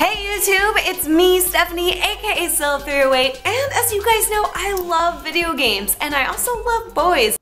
Hey YouTube, it's me, Stephanie, aka Zelda308, and as you guys know, I love video games, and I also love boys.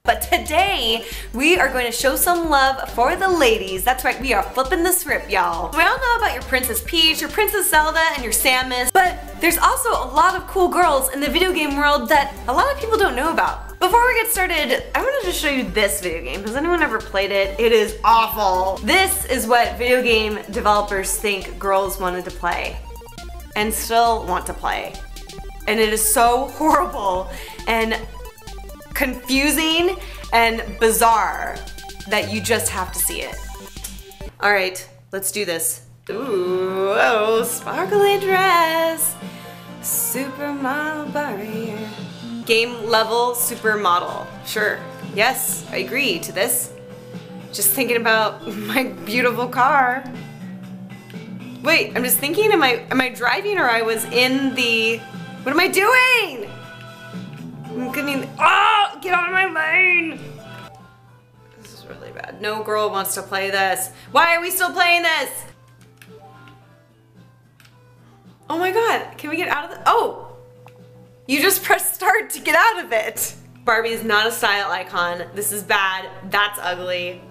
But today, we are going to show some love for the ladies. That's right, we are flipping the script, y'all. We all know about your Princess Peach, your Princess Zelda, and your Samus, but there's also a lot of cool girls in the video game world that a lot of people don't know about. Before we get started, I wanted to show you this video game. Has anyone ever played it? It is awful. This is what video game developers think girls wanted to play and still want to play. And it is so horrible and confusing and bizarre that you just have to see it. All right, let's do this. Ooh, oh, sparkly dress. Supermodel Barbie. Game level supermodel. Sure, yes, I agree to this. Just thinking about my beautiful car. Wait, I'm just thinking, am I driving or I was in the, what am I doing? I'm getting, oh, get out of my lane. This is really bad. No girl wants to play this. Why are we still playing this? Oh my God, can we get out of the, oh. You just press start to get out of it. Barbie is not a style icon. This is bad. That's ugly.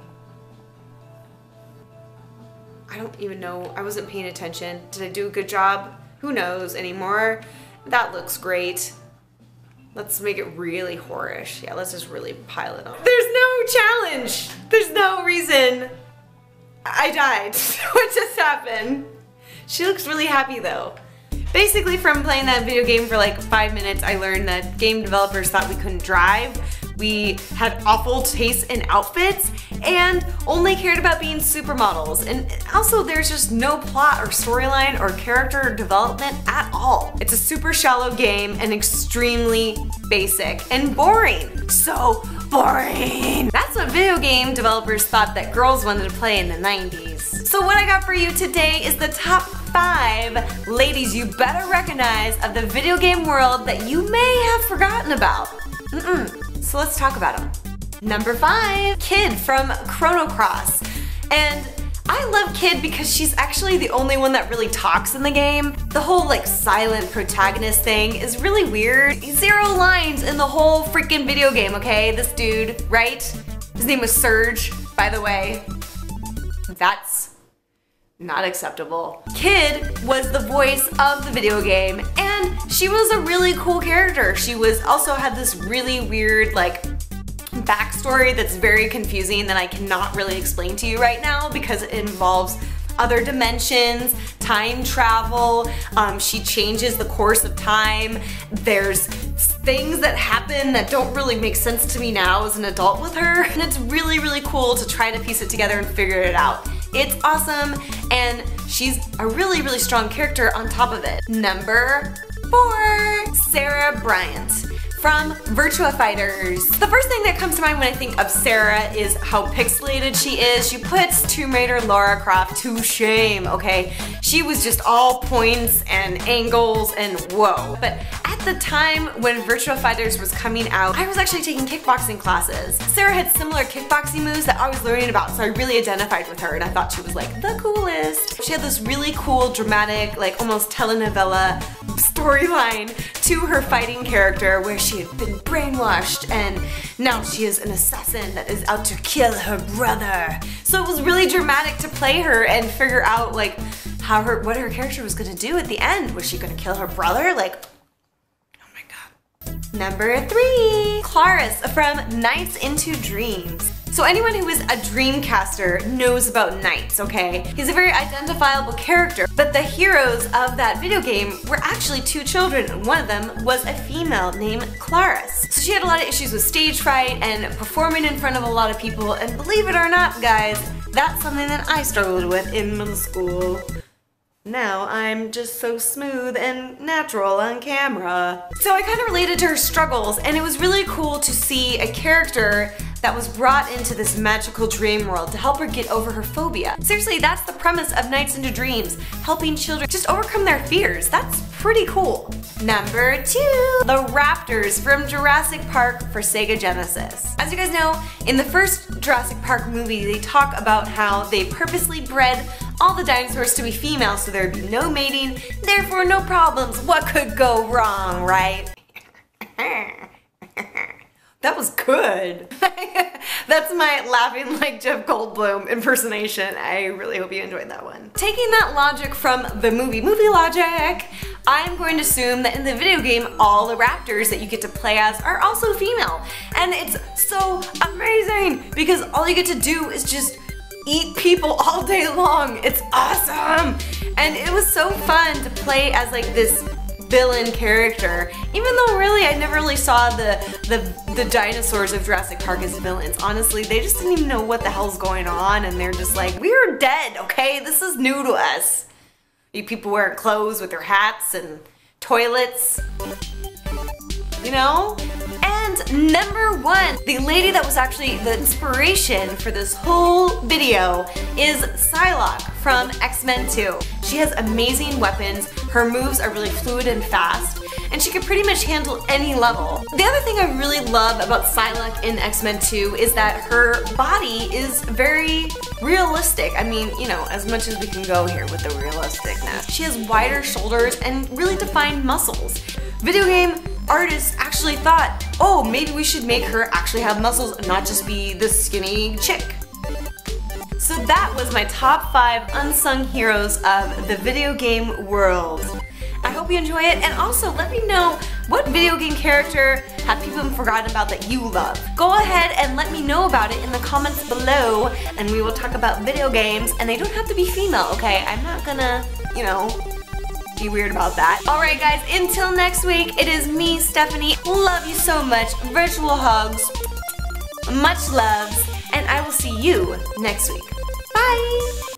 I don't even know. I wasn't paying attention. Did I do a good job? Who knows anymore? That looks great. Let's make it really whorish. Yeah, let's just really pile it on. There's no challenge. There's no reason. I died. What just happened? She looks really happy though. Basically, from playing that video game for like 5 minutes, I learned that game developers thought we couldn't drive, we had awful taste in outfits, and only cared about being supermodels. And also, there's just no plot or storyline or character development at all. It's a super shallow game and extremely basic and boring. So boring! That's what video game developers thought that girls wanted to play in the 90s. So what I got for you today is the top 5 ladies you better recognize of the video game world that you may have forgotten about. So let's talk about them. Number 5, Kid from Chrono Cross. And I love Kid because she's actually the only one that really talks in the game. The whole like silent protagonist thing is really weird. 0 lines in the whole freaking video game, okay? This dude, right? His name was Surge, by the way. That's not acceptable. Kid was the voice of the video game, and she was a really cool character. She was also had this really weird like backstory that's very confusing that I cannot really explain to you right now because it involves other dimensions, time travel, she changes the course of time. There's things that happen that don't really make sense to me now as an adult with her, and it's really, really cool to try to piece it together and figure it out. It's awesome, and she's a really, really strong character on top of it. Number 4, Sarah Bryant from Virtua Fighters. The first thing that comes to mind when I think of Sarah is how pixelated she is. She puts Tomb Raider Lara Croft to shame, okay? She was just all points and angles and whoa. But at the time when Virtua Fighters was coming out, I was actually taking kickboxing classes. Sarah had similar kickboxing moves that I was learning about, so I really identified with her and I thought she was like the coolest. She had this really cool, dramatic, like almost telenovela storyline to her fighting character where she had been brainwashed and now she is an assassin that is out to kill her brother. So it was really dramatic to play her and figure out like what her character was gonna do at the end. Was she gonna kill her brother? Like, oh my God. Number 3, Claris from Nights into Dreams. So anyone who is a Dreamcaster knows about Knights, okay? He's a very identifiable character, but the heroes of that video game were actually 2 children, and one of them was a female named Claris. So she had a lot of issues with stage fright and performing in front of a lot of people, and believe it or not, guys, that's something that I struggled with in middle school. Now I'm just so smooth and natural on camera. So I kind of related to her struggles, and it was really cool to see a character that was brought into this magical dream world to help her get over her phobia. Seriously, that's the premise of Nights into Dreams, helping children just overcome their fears. That's pretty cool. Number 2, the Raptors from Jurassic Park for Sega Genesis. As you guys know, in the first Jurassic Park movie, they talk about how they purposely bred all the dinosaurs to be female so there'd be no mating, therefore no problems. What could go wrong, right? That was good. That's my laughing like Jeff Goldblum impersonation. I really hope you enjoyed that one. Taking that logic from the movie logic, I'm going to assume that in the video game, all the raptors that you get to play as are also female. And it's so amazing because all you get to do is just eat people all day long. It's awesome. And it was so fun to play as like this villain character, even though really I never really saw the dinosaurs of Jurassic Park as villains. Honestly, they just didn't even know what the hell's going on, and they're just like, we're dead, okay? This is new to us. You people wearing clothes with their hats and toilets, you know? And number one, the lady that was actually the inspiration for this whole video is Psylocke from X-Men 2. She has amazing weapons, her moves are really fluid and fast, and she can pretty much handle any level. The other thing I really love about Psylocke in X-Men 2 is that her body is very realistic. I mean, you know, as much as we can go here with the realisticness. She has wider shoulders and really defined muscles. Video game artists actually thought, oh, maybe we should make her actually have muscles and not just be this skinny chick. So that was my top 5 unsung heroes of the video game world. I hope you enjoy it, and also let me know what video game character have people forgotten about that you love. Go ahead and let me know about it in the comments below, and we will talk about video games, and they don't have to be female, okay? I'm not gonna, you know, be weird about that. Alright guys, until next week, it is me, Stephanie. Love you so much. Virtual hugs. Much loves. And I will see you next week. Bye!